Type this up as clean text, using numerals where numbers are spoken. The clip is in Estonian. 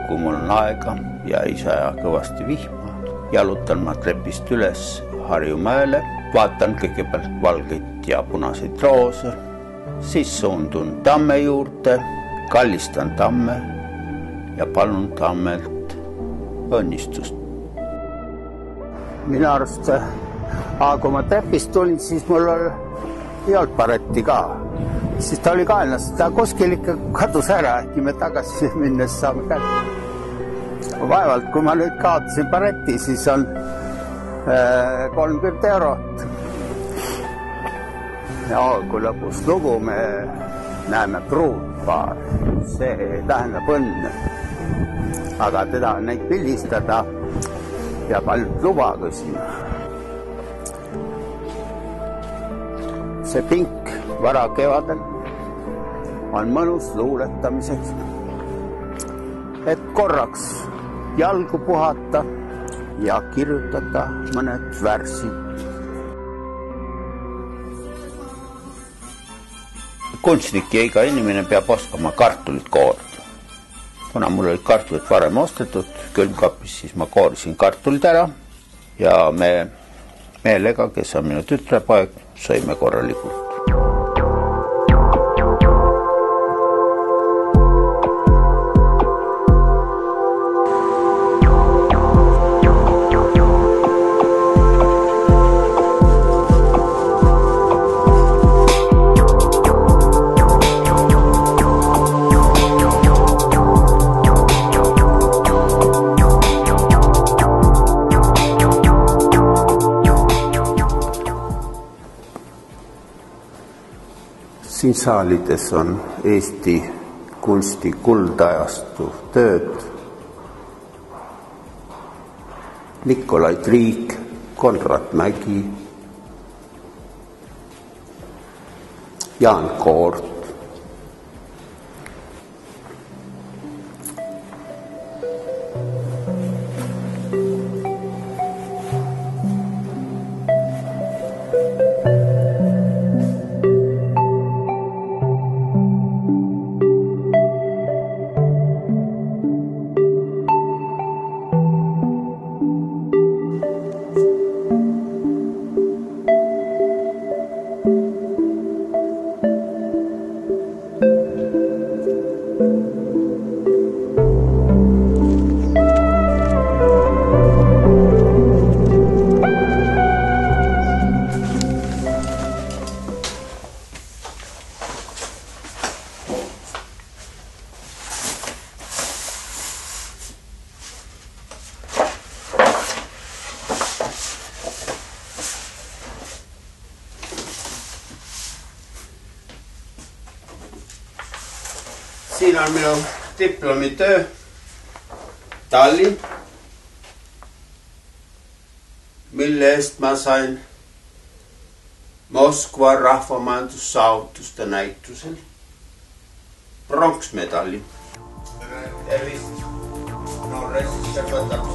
kui mul on aega ja ei saa kõvasti vihma, jalutan ma trepist üles Harjumäele, vaatan kõigepealt valgeid ja punaseid roose, siis suundun tamme juurde, kallistan tamme ja palun tammelt õnnistust. Minu arust, kui ma trepist tulin, siis mul ei olnud baretti ka. Siis ta oli kaelnas, ta kuskil ikka kadus ära, äkki me tagasi minnes saame kätte. Vaevalt, kui ma nüüd kaotasin baretti, siis on 30 eurot. Ja kui lõpus lugu me näeme pruutpaar, see tähendab õnne. Aga teda neid pildistada peab ainult luba küsima. See pink varakevadel on mõnus luuletamiseks, et korraks jalgu puhata ja kirjutada mõned värsid. Kunstnik ja iga inimene peab oskama kartulit koorida. Kuna mul olid kartulid varem ostetud külmkapis, siis ma koorisin kartulid ära ja me meelega, kes on minu tütrepoeg, sõime korralikult. Siin saalides on Eesti kunsti kuldajastu tööd. Nikolai Triik, Konrad Mägi, Jaan Koort. Siin on minu diplomitöö Tallinn, mille eest ma sain Moskva rahvamajandussaavutuste näitusel pronksmedali. Tervist! Norres võtab